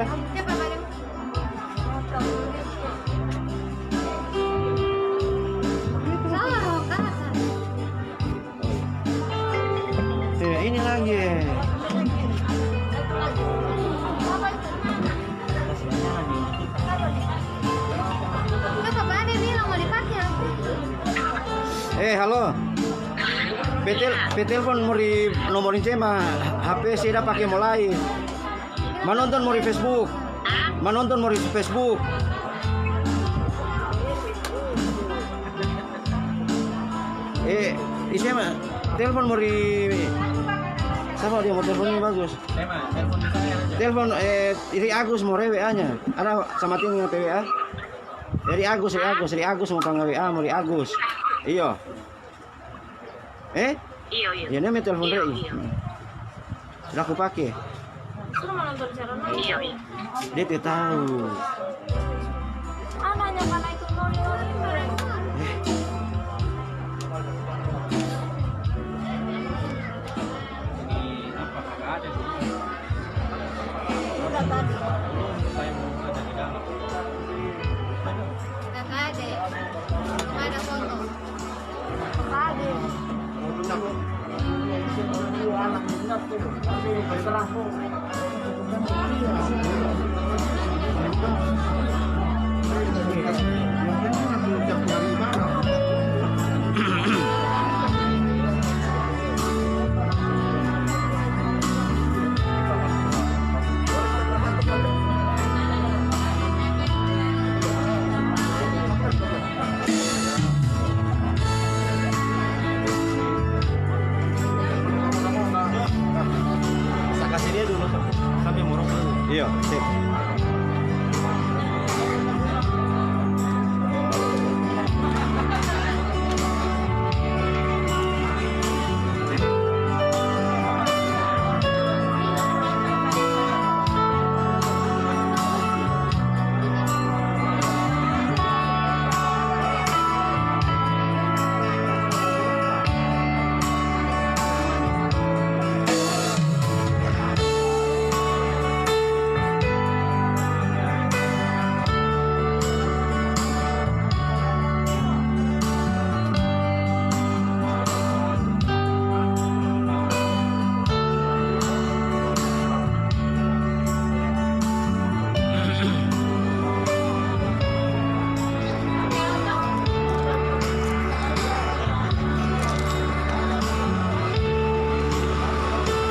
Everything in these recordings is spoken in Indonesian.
sudah. Ini lagi. Halo. Telepon mau di nomorin saya mah HP saya udah pakai mulai. Menonton mau di Facebook. Menonton mau di Facebook. Saya mah telepon mau di siapa dia mau teleponnya bagus. Telepon dari Agus mau WA-nya. Ada sama tim yang WA. Dari Agus mau panggil WA mau di Agus. Iya. Iya. Ya ini telepon Rei. Sudah aku pakai. Sudah mau nonton siaran lagi? Iya. Dia tidak tahu. Anaknya mana ikut nonton? Udah tadi. Ada foto. Ada. Iya, sip.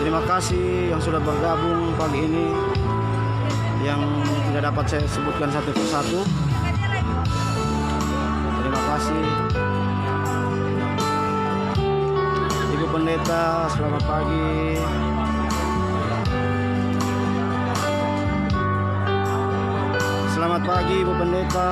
Terima kasih yang sudah bergabung pagi ini, yang tidak dapat saya sebutkan satu persatu. Terima kasih Ibu Pendeta, selamat pagi. Selamat pagi Ibu Pendeta.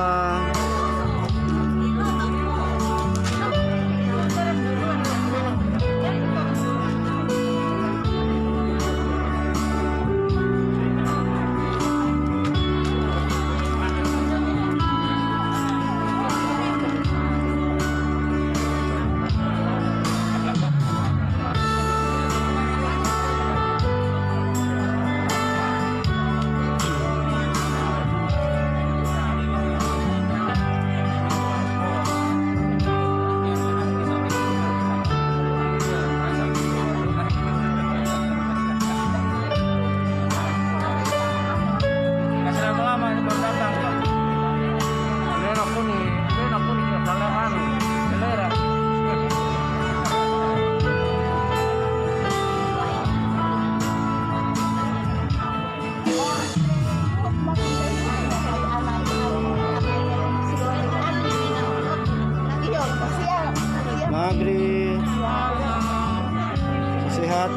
Magri, sehat.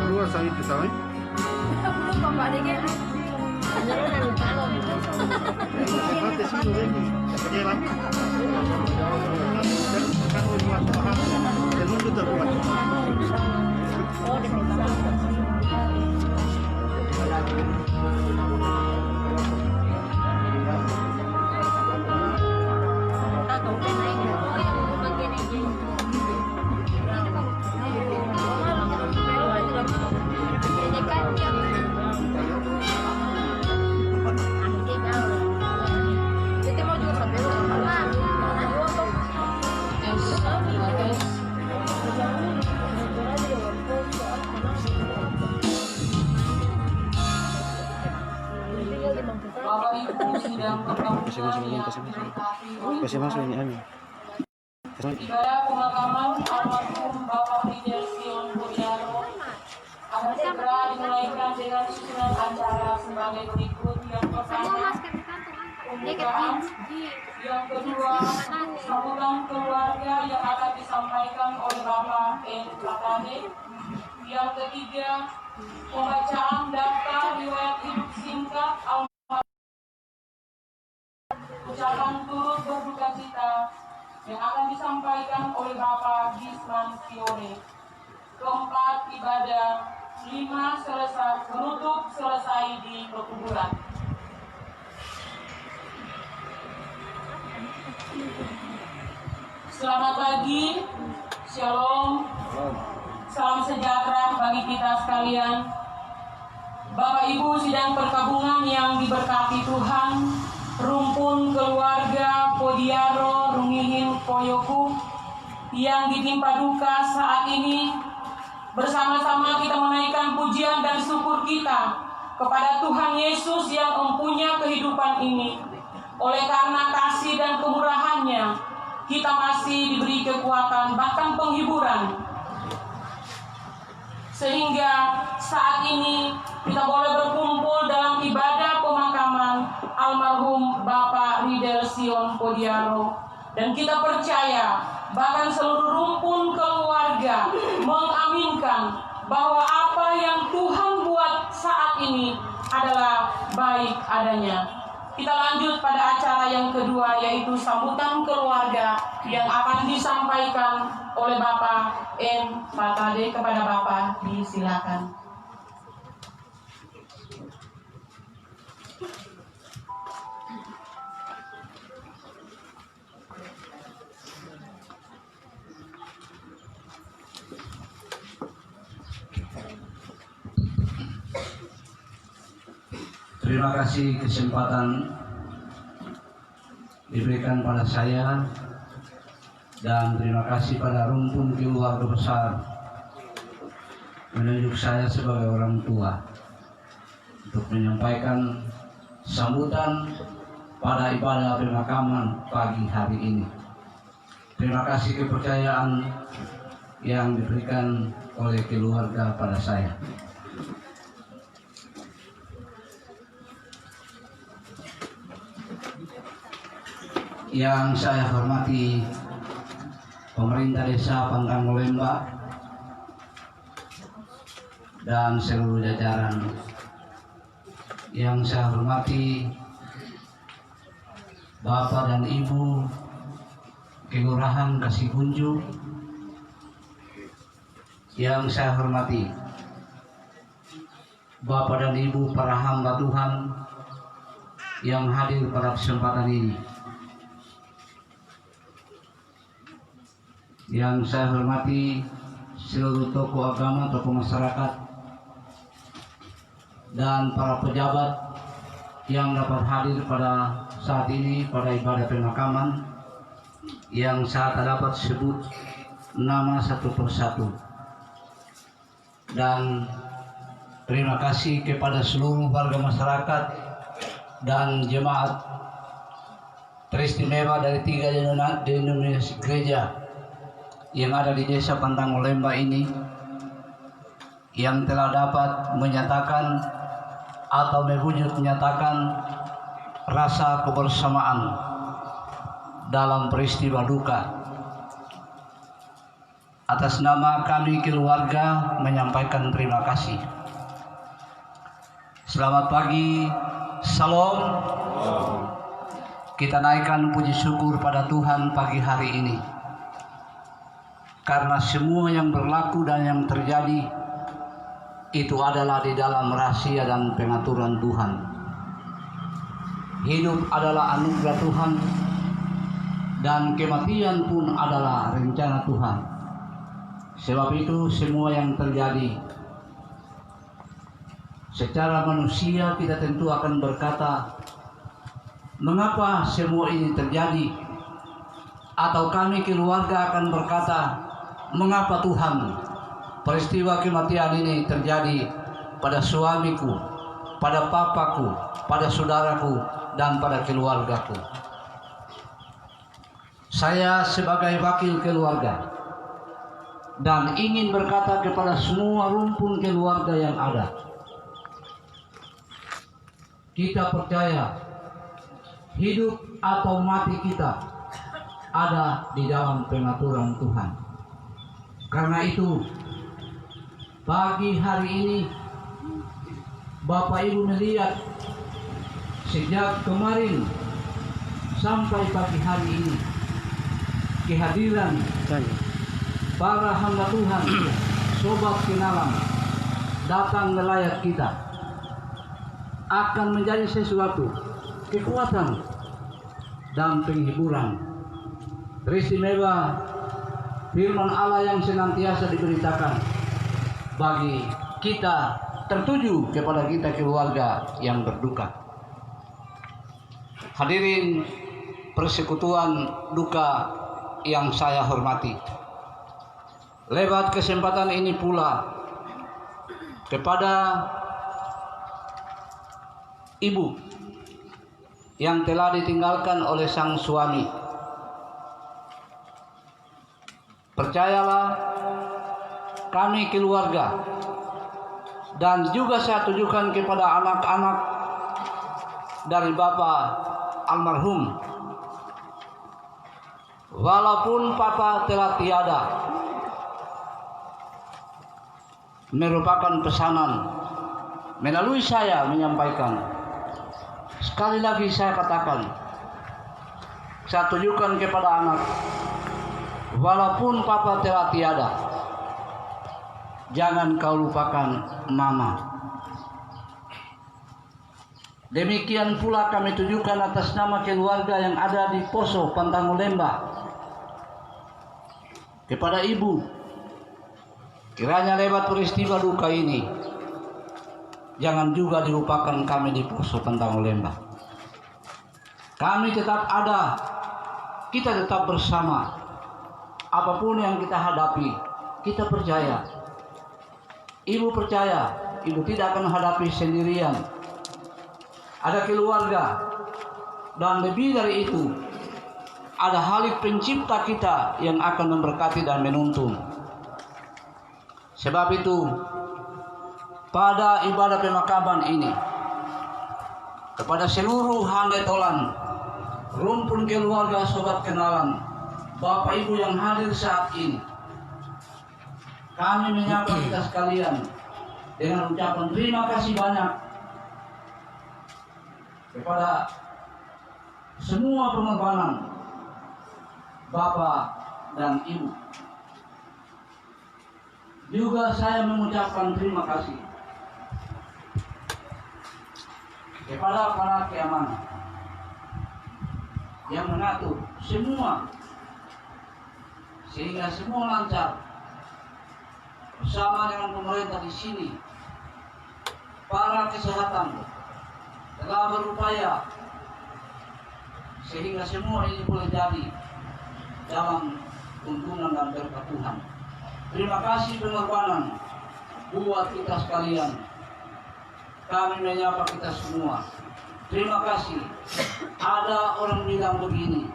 Keluar sawit ke sawit. Mati sih lu ini. Jalan. Dan kan rumah mahal. Dan mundur terkuat. Bapak Ibu sidang Kasih masuk ini anu. ibadah pemakaman almarhum Bapak Ridel Sion Pudiaro akan segera dimulaikan dengan susunan acara sebagai berikut. Yang pertama, pembukaan. Yang kedua, sambutan keluarga yang akan disampaikan oleh Bapak N. Latane. Yang ketiga, pembacaan daftar riwayat hidup singkat ucapan turut berduka cita yang akan disampaikan oleh Bapak Gisman Fiore. Keempat, ibadah 5 selesai menutup selesai di pekuburan. Selamat pagi, shalom, salam sejahtera bagi kita sekalian. Bapak Ibu sidang perkabungan yang diberkati Tuhan, rumpun keluarga Pudiaro Rungihin Koyoku yang ditimpa duka saat ini, bersama-sama kita menaikkan pujian dan syukur kita kepada Tuhan Yesus yang mempunyai kehidupan ini. Oleh karena kasih dan kemurahan-Nya, kita masih diberi kekuatan bahkan penghiburan, sehingga saat ini kita boleh berkumpul dalam ibadah pemakaman almarhum Bapak Ridel Sion Pudiaro. Dan kita percaya, bahkan seluruh rumpun keluarga mengaminkan bahwa apa yang Tuhan buat saat ini adalah baik adanya. Kita lanjut pada acara yang kedua, yaitu sambutan keluarga yang akan disampaikan oleh Bapak N. Fatade. Kepada Bapak disilakan. Terima kasih kesempatan diberikan pada saya, dan terima kasih pada rumpun keluarga besar menunjuk saya sebagai orang tua untuk menyampaikan sambutan pada ibadah pemakaman pagi hari ini. Terima kasih kepercayaan yang diberikan oleh keluarga pada saya. Yang saya hormati pemerintah desa Pangkang Molemba dan seluruh jajaran. Yang saya hormati Bapak dan Ibu Kelurahan Kasikunju. Yang saya hormati Bapak dan Ibu para hamba Tuhan yang hadir pada kesempatan ini. Yang saya hormati seluruh tokoh agama, tokoh masyarakat, dan para pejabat yang dapat hadir pada saat ini pada ibadah pemakaman, yang saya tak dapat sebut nama satu persatu. Dan terima kasih kepada seluruh warga masyarakat dan jemaat teristimewa dari 3 denominasi gereja yang ada di Desa Pantangolemba ini, yang telah dapat menyatakan atau mewujud menyatakan rasa kebersamaan dalam peristiwa duka. Atas nama kami keluarga menyampaikan terima kasih. Selamat pagi, salam. Kita naikkan puji syukur pada Tuhan pagi hari ini, karena semua yang berlaku dan yang terjadi itu adalah di dalam rahasia dan pengaturan Tuhan. Hidup adalah anugerah Tuhan, dan kematian pun adalah rencana Tuhan. Sebab itu semua yang terjadi secara manusia, kita tentu akan berkata, mengapa semua ini terjadi? Atau kami keluarga akan berkata, mengapa Tuhan peristiwa kematian ini terjadi pada suamiku, pada papaku, pada saudaraku, dan pada keluargaku. Saya sebagai wakil keluarga dan ingin berkata kepada semua rumpun keluarga yang ada, kita percaya hidup atau mati kita ada di dalam pengaturan Tuhan. Karena itu, pagi hari ini Bapak Ibu melihat sejak kemarin sampai pagi hari ini kehadiran para hamba Tuhan, sobat kenalan, datang melayat kita akan menjadi sesuatu kekuatan dan penghiburan. Teristimewa firman Allah yang senantiasa diberitakan bagi kita, tertuju kepada kita keluarga yang berduka. Hadirin persekutuan duka yang saya hormati, lewat kesempatan ini pula kepada ibu yang telah ditinggalkan oleh sang suami, percayalah kami keluarga dan juga saya tujukan kepada anak-anak dari Bapak almarhum, walaupun Papa telah tiada, merupakan pesanan melalui saya menyampaikan. Sekali lagi saya katakan, saya tujukan kepada anak, walaupun Papa telah tiada, jangan kau lupakan Mama. Demikian pula kami tujukan atas nama keluarga yang ada di Poso Pantangolemba kepada ibu, kiranya lewat peristiwa duka ini jangan juga dilupakan kami di Poso Pantangolemba. Kami tetap ada, kita tetap bersama. Apapun yang kita hadapi, kita percaya. Ibu percaya, ibu tidak akan hadapi sendirian. Ada keluarga, dan lebih dari itu, ada Khalik pencipta kita yang akan memberkati dan menuntun. Sebab itu, pada ibadah pemakaman ini, kepada seluruh handetolan, rumpun keluarga, sobat kenalan, Bapak Ibu yang hadir saat ini, kami menyapa kita sekalian dengan ucapan terima kasih banyak kepada semua pengorbanan Bapak dan Ibu. Juga saya mengucapkan terima kasih kepada para keamanan yang mengatur semua sehingga semua lancar bersama dengan pemerintah di sini. Para kesehatan telah berupaya sehingga semua ini boleh jadi dalam tuntunan dan berkat Tuhan. Terima kasih pengorbanan buat kita sekalian. Kami menyapa kita semua. Terima kasih. Ada orang bilang begini,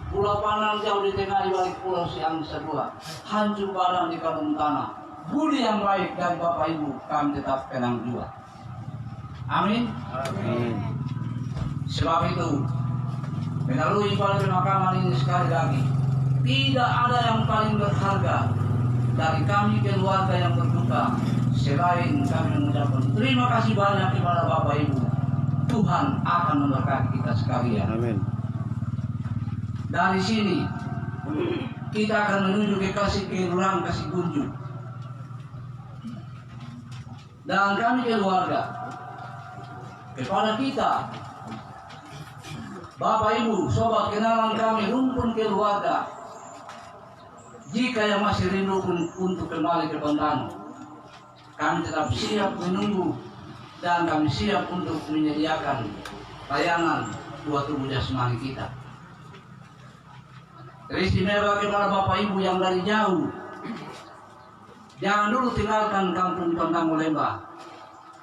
Pulau Panang jauh di tengah di balik pulau Siangsa II, hancur badan di kampung tanah. Budi yang baik dari Bapak Ibu kami tetap kenang jua. Amin. Amin. Sebab itu melalui pada pemakaman ini sekali lagi, tidak ada yang paling berharga dari kami keluarga yang berduka selain kami mengucapkan terima kasih banyak kepada Bapak Ibu. Tuhan akan memberkati kita sekalian. Amin. Dari sini kita akan menuju ke Kasih Kelurahan Kasih Gunju. Dan kami keluarga, kepada kita, Bapak Ibu, sobat kenalan kami, rumpun keluarga, jika yang masih rindu untuk kembali ke Pantano, kami tetap siap menunggu dan kami siap untuk menyediakan layanan buat tubuh jasmani kita. Teristimewa kepada Bapak Ibu yang dari jauh, jangan dulu tinggalkan kampung Pantano Lembah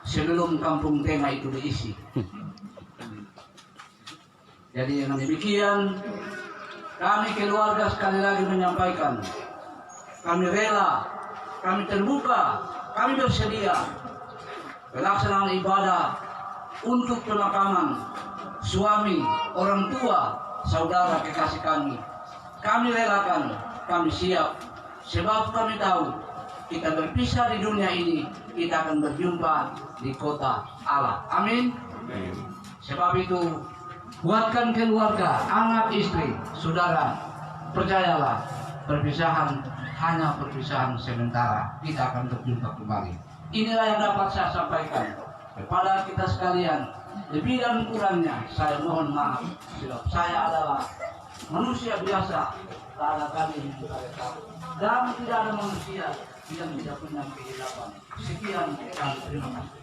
sebelum kampung Tengah itu diisi. Jadi dengan demikian, kami keluarga sekali lagi menyampaikan, kami rela, kami terbuka, kami bersedia pelaksanaan ibadah untuk pemakaman suami, orang tua, saudara kekasih kami. Kami relakan, kami siap, sebab kami tahu kita berpisah di dunia ini, kita akan berjumpa di kota Allah. Amin. Sebab itu, buatkan keluarga, anak, istri, saudara, percayalah, perpisahan hanya perpisahan sementara. Kita akan berjumpa kembali. Inilah yang dapat saya sampaikan kepada kita sekalian. Lebih dan kurangnya, saya mohon maaf. Sebab saya adalah manusia biasa, tak ada kami yang kita tahu. Dan tidak ada manusia yang tidak punya kehidupan. Sekian, kami terima kasih.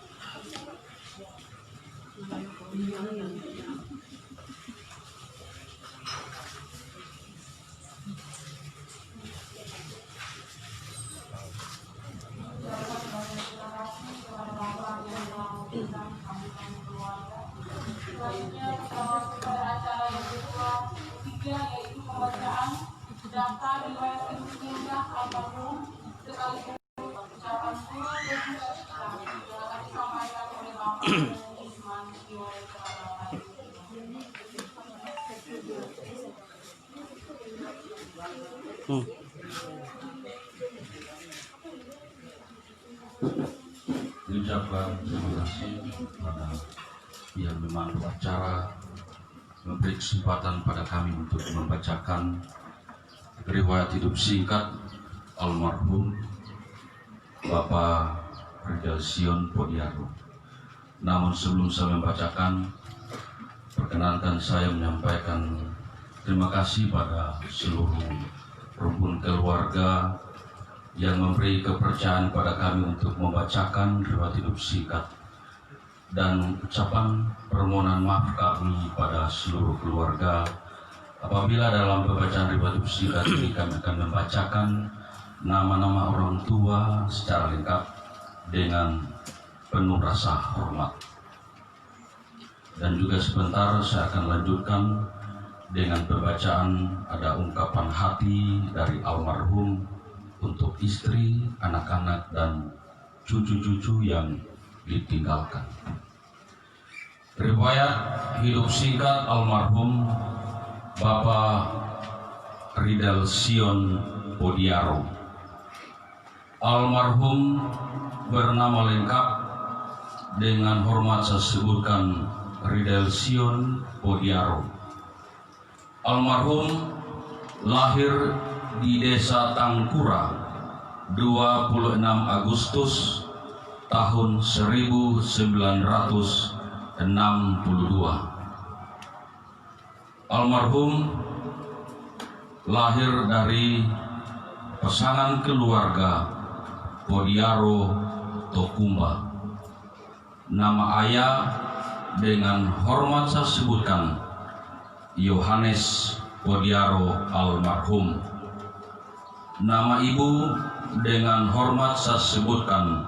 Selanjutnya kita masuk pada acara yang kedua, ketiga, yaitu pembacaan daftar riwayat hidup hingga almarhum sekaligus ucapan turut dan juga yang akan disampaikan oleh Bapak Isman Kiwari kepada Bapak Ibu. Mengucapkan terima kasih kepada yang memandu acara memberi kesempatan pada kami untuk membacakan riwayat hidup singkat almarhum Bapak Ridal Sion Podiaro. Namun sebelum saya membacakan, perkenankan saya menyampaikan terima kasih pada seluruh rumpun keluarga yang memberi kepercayaan pada kami untuk membacakan riwayat hidup singkat, dan ucapan permohonan maaf kami pada seluruh keluarga apabila dalam pembacaan riwayat hidup singkat ini kami akan membacakan nama-nama orang tua secara lengkap dengan penuh rasa hormat. Dan juga sebentar saya akan lanjutkan dengan pembacaan ada ungkapan hati dari almarhum untuk istri, anak-anak, dan cucu-cucu yang ditinggalkan. Riwayat hidup singkat almarhum Bapak Ridal Sion Podiaro. Almarhum bernama lengkap dengan hormat saya sebutkan Ridal Sion Podiaro. Almarhum lahir di Desa Tangkura 26 Agustus tahun 1946 Almarhum lahir dari pasangan keluarga Podiaro Tokumba. Nama ayah dengan hormat saya sebutkan Yohanes Podiaro almarhum. Nama ibu dengan hormat saya sebutkan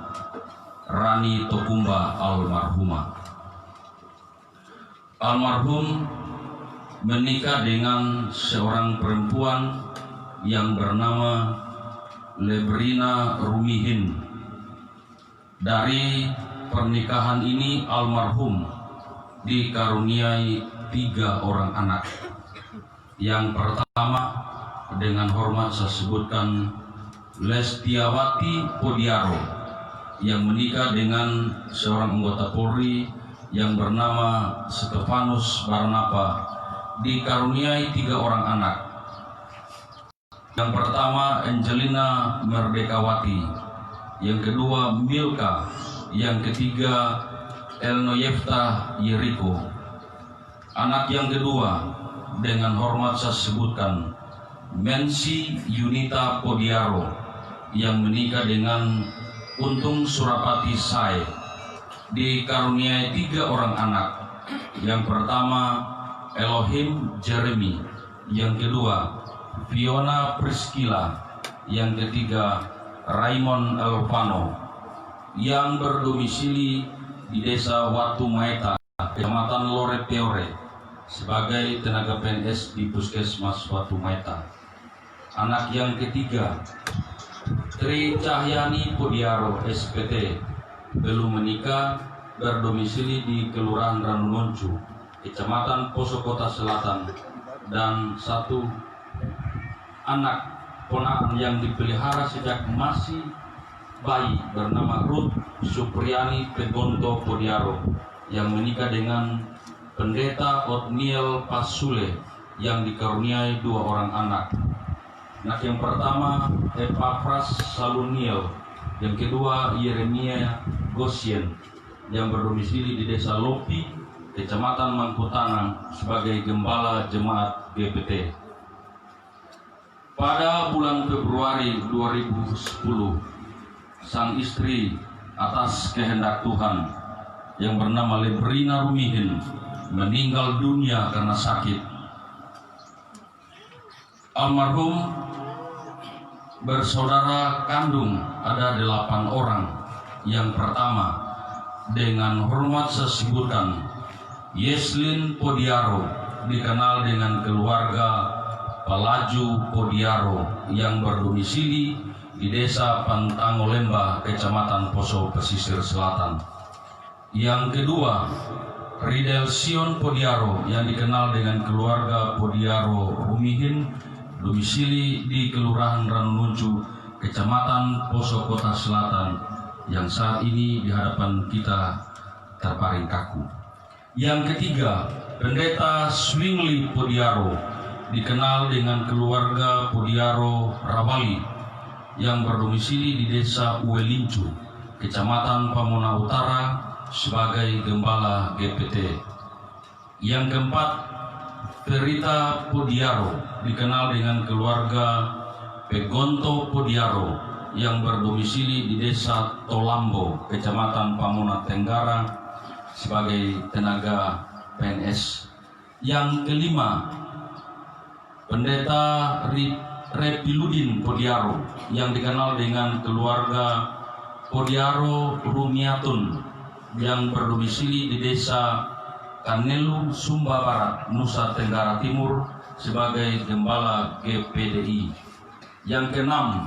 Rani Tokumba almarhumah. Almarhum menikah dengan seorang perempuan yang bernama Lebrina Rumihin. Dari pernikahan ini almarhum dikaruniai 3 orang anak. Yang pertama dengan hormat saya sebutkan Lestiawati Podiaro yang menikah dengan seorang anggota Polri yang bernama Stefanus Barnapa, dikaruniai 3 orang anak. Yang pertama Angelina Merdekawati, yang kedua Milka, yang ketiga Elnoyefta Yeriko. Anak yang kedua dengan hormat saya sebutkan Mensi Yunita Podiaro yang menikah dengan Untung Surapati Sai, dikaruniai 3 orang anak. Yang pertama Elohim Jeremy, yang kedua Fiona Priscilla, yang ketiga Raymond Alvano, yang berdomisili di Desa Watu Maeta, Kecamatan Lore Peore, sebagai tenaga PNS di Puskesmas Watu Maeta. Anak yang ketiga Tri Cahyani Podiaro SPT, belum menikah, berdomisili di Kelurahan Ranunoncu, Kecamatan Poso Kota Selatan, dan 1 anak ponakan yang dipelihara sejak masih bayi bernama Ruth Supriyani Pegonto Podiaro yang menikah dengan Pendeta Otniel Pasule yang dikaruniai 2 orang anak. Anak yang pertama Epafras Saluniel, yang kedua Yeremia Gosien yang berdomisili di Desa Lopi, Kecamatan Mangkutanang, sebagai gembala jemaat GPT. Pada bulan Februari 2010, sang istri atas kehendak Tuhan yang bernama Lebrina Rumihin meninggal dunia karena sakit. Almarhum bersaudara kandung ada 8 orang. Yang pertama dengan hormat saya sebutkan Yeslin Podiaro, dikenal dengan keluarga Palaju Podiaro yang berdomisili di Desa Pantango Lemba, Kecamatan Poso Pesisir Selatan. Yang kedua Ridel Sion Podiaro yang dikenal dengan keluarga Podiaro Rumihin, domisili di Kelurahan Ranununcu, Kecamatan Poso Kota Selatan, yang saat ini di hadapan kita terbaring kaku. Yang ketiga Pendeta Swingli Podiaro, dikenal dengan keluarga Podiaro Rabali, yang berdomisili di Desa Uelincu, Kecamatan Pamona Utara, sebagai gembala GPT. Yang keempat Verita Podiaro, dikenal dengan keluarga Pegonto Podiaro, yang berdomisili di Desa Tolambo, Kecamatan Pamona Tenggara, sebagai tenaga PNS. Yang kelima Pendeta Repiludin Podiaro, yang dikenal dengan keluarga Podiaro Rumiatun, yang berdomisili di Desa Kanelu, Sumba Barat, Nusa Tenggara Timur, sebagai gembala GPDI. Yang keenam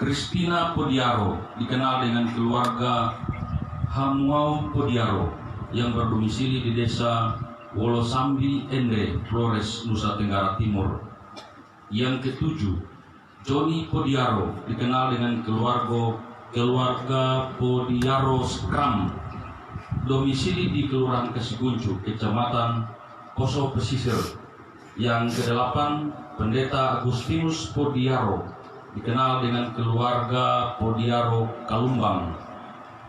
Kristina Podiaro, dikenal dengan keluarga Hamuau Podiaro, yang berdomisili di Desa Wolosambi Ende, Flores, Nusa Tenggara Timur. Yang ketujuh Joni Podiaro, dikenal dengan keluarga Podiaro Skram, domisili di Kelurahan Kesiguncu, Kecamatan Poso Pesisir. Yang kedelapan Pendeta Agustinus Podiaro, dikenal dengan keluarga Podiaro Kalumbang,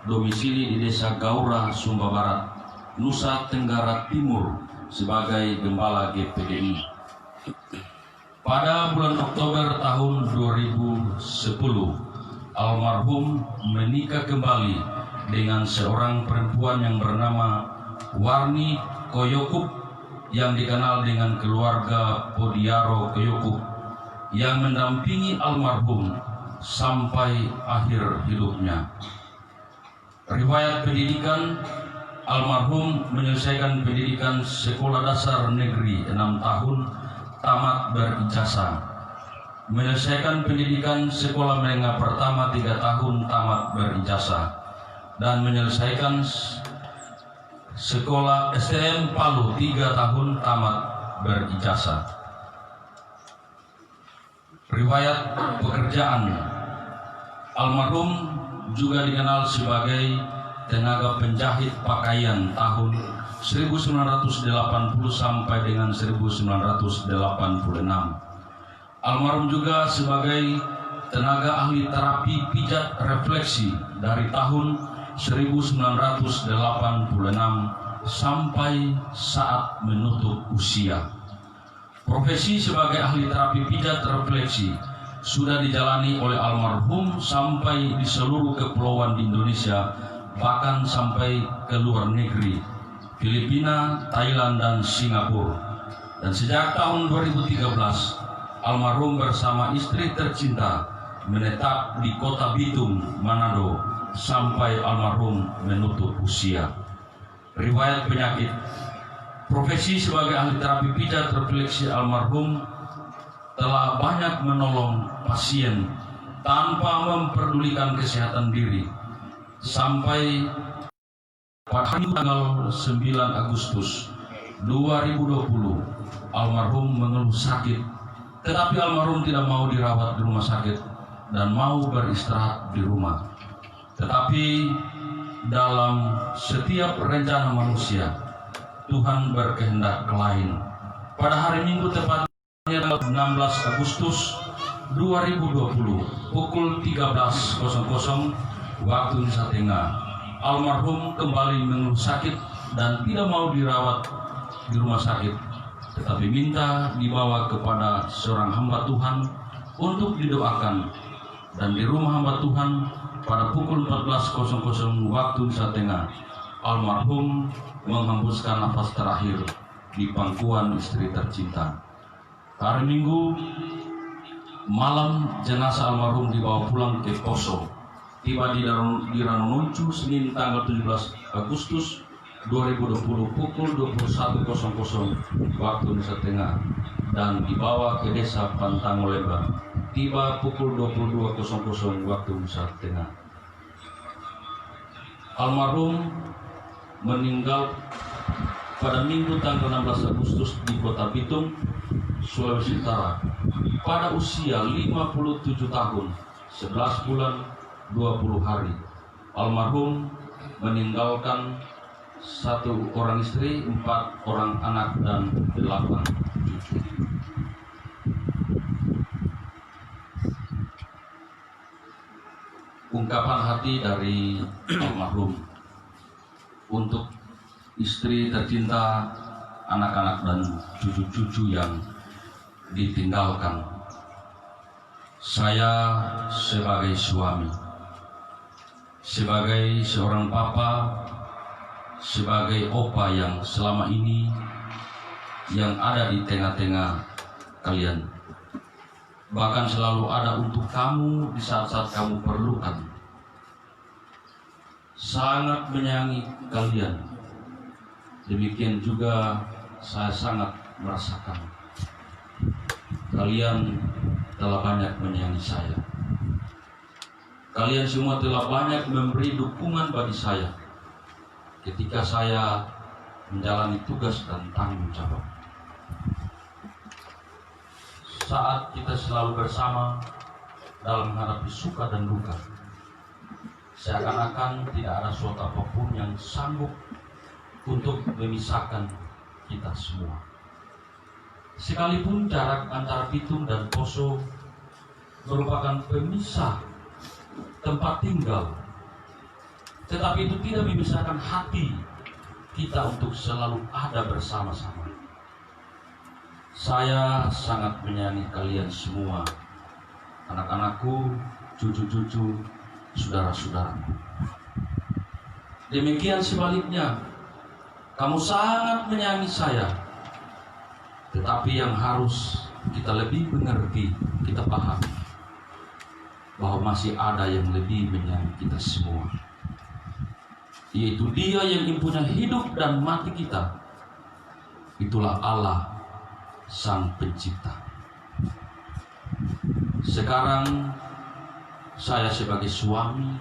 domisili di Desa Gaura, Sumba Barat. Nusa Tenggara Timur sebagai Gembala GPDI. Pada bulan Oktober tahun 2010, almarhum menikah kembali dengan seorang perempuan yang bernama Warni Koyokup yang dikenal dengan keluarga Podiaro Koyokup, yang mendampingi almarhum sampai akhir hidupnya. Riwayat pendidikan: almarhum menyelesaikan pendidikan sekolah dasar negeri 6 tahun, tamat berijazah. Menyelesaikan pendidikan sekolah menengah pertama 3 tahun, tamat berijazah. Dan menyelesaikan sekolah STM Palu 3 tahun, tamat berijazah. Riwayat pekerjaan: almarhum juga dikenal sebagai tenaga penjahit pakaian tahun 1980 sampai dengan 1986. Almarhum juga sebagai tenaga ahli terapi pijat refleksi dari tahun 1986 sampai saat menutup usia. Profesi sebagai ahli terapi pijat refleksi sudah dijalani oleh almarhum sampai di seluruh kepulauan di Indonesia, bahkan sampai ke luar negeri, Filipina, Thailand, dan Singapura. Dan sejak tahun 2013, almarhum bersama istri tercinta menetap di Kota Bitung, Manado, sampai almarhum menutup usia. Riwayat penyakit: profesi sebagai ahli terapi pijat refleksi almarhum telah banyak menolong pasien tanpa memperdulikan kesehatan diri. Sampai pada tanggal 9 Agustus 2020, almarhum mengeluh sakit, tetapi almarhum tidak mau dirawat di rumah sakit dan mau beristirahat di rumah. Tetapi dalam setiap rencana manusia, Tuhan berkehendak lain. Pada hari Minggu tepatnya 16 Agustus 2020 pukul 13.00 waktu Indonesia Tengah, almarhum kembali mengeluh sakit dan tidak mau dirawat di rumah sakit, tetapi minta dibawa kepada seorang hamba Tuhan untuk didoakan. Dan di rumah hamba Tuhan pada pukul 14.00 waktu Indonesia Tengah, almarhum menghembuskan nafas terakhir di pangkuan istri tercinta. Hari Minggu malam, jenazah almarhum dibawa pulang ke Poso. Tiba di Ranonuncu Senin tanggal 17 Agustus 2020 pukul 21.00 waktu Indonesia Tengah dan dibawa ke desa Pantangoleba. Tiba pukul 22.00 waktu Indonesia Tengah. Almarhum meninggal pada Minggu tanggal 16 Agustus di Kota Bitung, Sulawesi Utara, pada usia 57 tahun, 11 bulan, 20 hari. Almarhum meninggalkan 1 orang istri, 4 orang anak, dan 8 cucu. Ungkapan hati dari almarhum untuk istri tercinta, anak-anak, dan cucu-cucu yang ditinggalkan. Saya sebagai suami, sebagai seorang papa, sebagai opa yang selama ini yang ada di tengah-tengah kalian, bahkan selalu ada untuk kamu di saat-saat kamu perlukan, sangat menyayangi kalian. Demikian juga saya sangat merasakan kalian telah banyak menyayangi saya. Kalian semua telah banyak memberi dukungan bagi saya ketika saya menjalani tugas dan tanggung jawab. Saat kita selalu bersama dalam menghadapi suka dan duka, seakan-akan tidak ada suatu apapun yang sanggup untuk memisahkan kita semua. Sekalipun jarak antara Bitung dan Poso merupakan pemisah tempat tinggal, tetapi itu tidak memisahkan hati kita untuk selalu ada bersama-sama. Saya sangat menyayangi kalian semua, anak-anakku, cucu-cucu, saudara-saudaraku. Demikian sebaliknya, kamu sangat menyayangi saya. Tetapi yang harus kita lebih mengerti, kita paham bahwa masih ada yang lebih menyayangi kita semua, yaitu Dia yang mempunyai hidup dan mati kita. Itulah Allah, Sang Pencipta. Sekarang saya sebagai suami,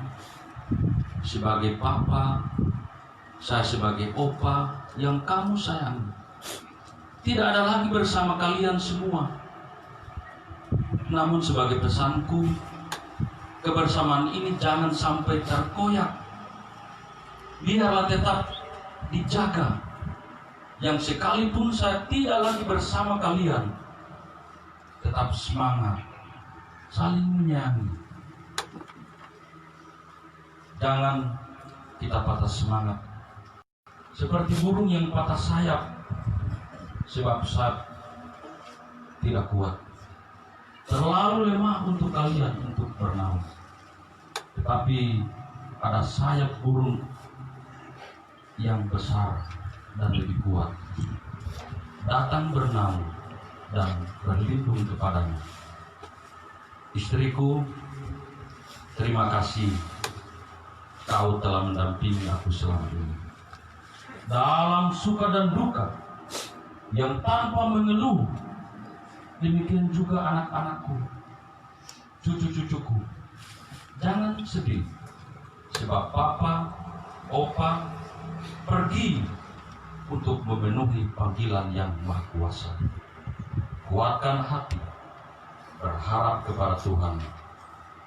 sebagai papa, saya sebagai opa yang kamu sayangi, tidak ada lagi bersama kalian semua. Namun sebagai pesanku, kebersamaan ini jangan sampai terkoyak. Biarlah tetap dijaga. Yang sekalipun saya tidak lagi bersama kalian, tetap semangat, saling menyayangi. Jangan kita patah semangat seperti burung yang patah sayap sebab sayap tidak kuat, terlalu lemah untuk kalian untuk bernaung. Tetapi ada sayap burung yang besar dan lebih kuat, datang bernaung dan berlindung kepadanya. Istriku, terima kasih kau telah mendampingi aku selama ini dalam suka dan duka yang tanpa mengeluh. Demikian juga anak-anakku, cucu-cucuku. Jangan sedih, sebab papa, opa pergi untuk memenuhi panggilan yang Maha Kuasa. Kuatkan hati, berharap kepada Tuhan,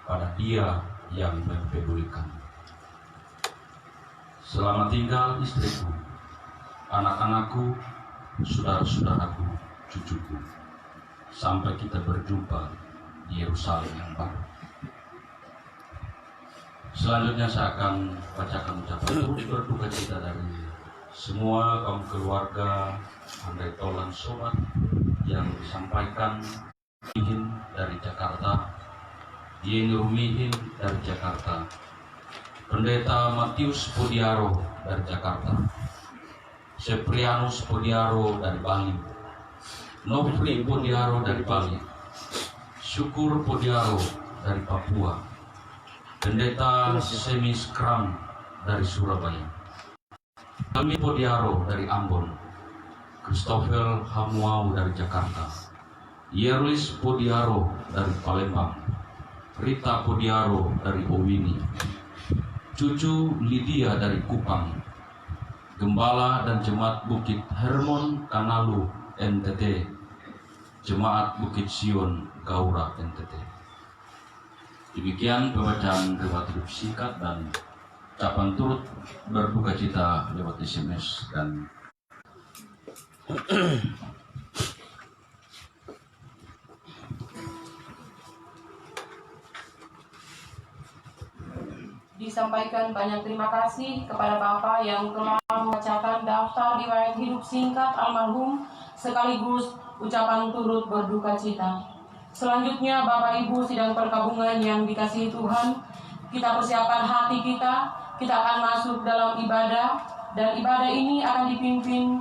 pada Dia yang mempedulikan. Selamat tinggal istriku, anak-anakku, saudara-saudaraku, cucuku. Sampai kita berjumpa di Yerusalem yang baru. Selanjutnya saya akan bacakan ucapan turut berduka cita dari semua kaum keluarga Andai Tolan Sobat yang disampaikan. Mihin dari Jakarta, Yeni Rumihin dari Jakarta, Pendeta Matius Podiaro dari Jakarta, Seprianus Podiaro dari Bali, Nofri Podiaro dari Bali, Syukur Podiaro dari Papua, Pendeta Semis Kram dari Surabaya, Kami Podiaro dari Ambon, Christopher Hamuau dari Jakarta, Yerlis Podiaro dari Palembang, Rita Podiaro dari Owini, Cucu Lydia dari Kupang, Gembala dan Jemaat Bukit Hermon Kanalu NTT, Jemaat Bukit Sion Gaura NTT. Demikian pembacaan riwayat hidup singkat dan ucapan turut berduka cita lewat SMS dan disampaikan banyak terima kasih kepada Bapak yang telah membacakan daftar riwayat hidup singkat almarhum sekaligus ucapan turut berduka cita. Selanjutnya Bapak Ibu sidang perkabungan yang dikasihi Tuhan, kita persiapkan hati kita akan masuk dalam ibadah, dan ibadah ini akan dipimpin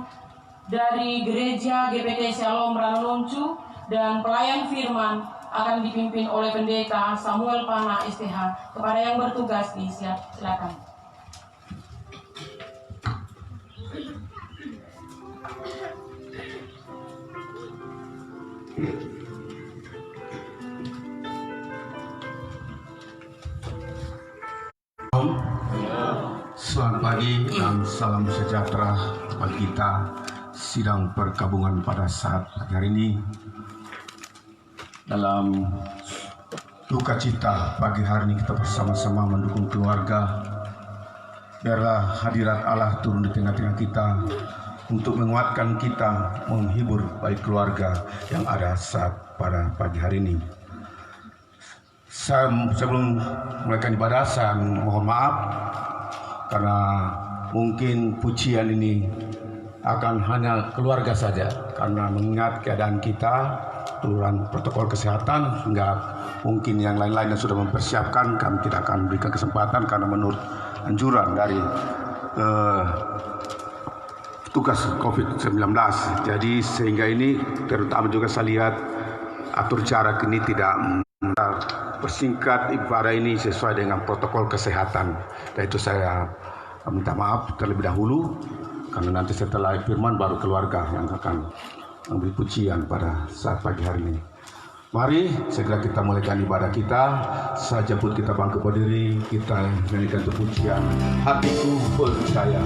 dari Gereja GPT Shalom Ranuluncu, dan pelayan firman akan dipimpin oleh Pendeta Samuel Pana STH. Kepada yang bertugas silakan. Selamat pagi dan salam sejahtera bagi kita sidang perkabungan pada saat hari ini. Dalam duka cita pagi hari ini kita bersama-sama mendukung keluarga. Biarlah hadirat Allah turun di tengah-tengah kita untuk menguatkan kita, menghibur baik keluarga yang ada saat pada pagi hari ini. Sebelum mulaikan ibadah, saya mohon maaf karena mungkin pujian ini akan hanya keluarga saja, karena mengingat keadaan kita, aturan protokol kesehatan, hingga mungkin yang lain-lain yang sudah mempersiapkan, kami tidak akan berikan kesempatan karena menurut anjuran dari tugas COVID-19. Jadi sehingga ini terutama juga saya lihat atur jarak ini tidak persingkat ibadah ini sesuai dengan protokol kesehatan. Dan itu saya minta maaf terlebih dahulu, karena nanti setelah firman baru keluarga yang akan memberi pujian pada saat pagi hari ini. Mari segera kita mulaikan ibadah kita. Sajabut kita bangkit berdiri, kita nyanyikan pujian Hatiku Percaya.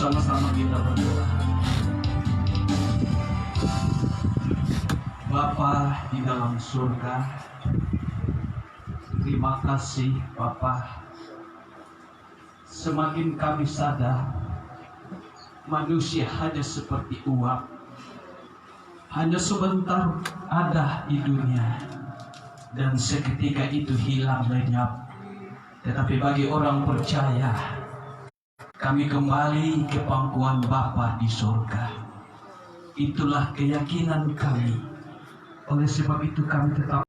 Sama-sama kita berdoa. Bapa di dalam surga, terima kasih Bapa. Semakin kami sadar, manusia hanya seperti uap, hanya sebentar ada di dunia dan seketika itu hilang lenyap. Tetapi bagi orang percaya, kami kembali ke pangkuan Bapa di surga. Itulah keyakinan kami. Oleh sebab itu kami tetap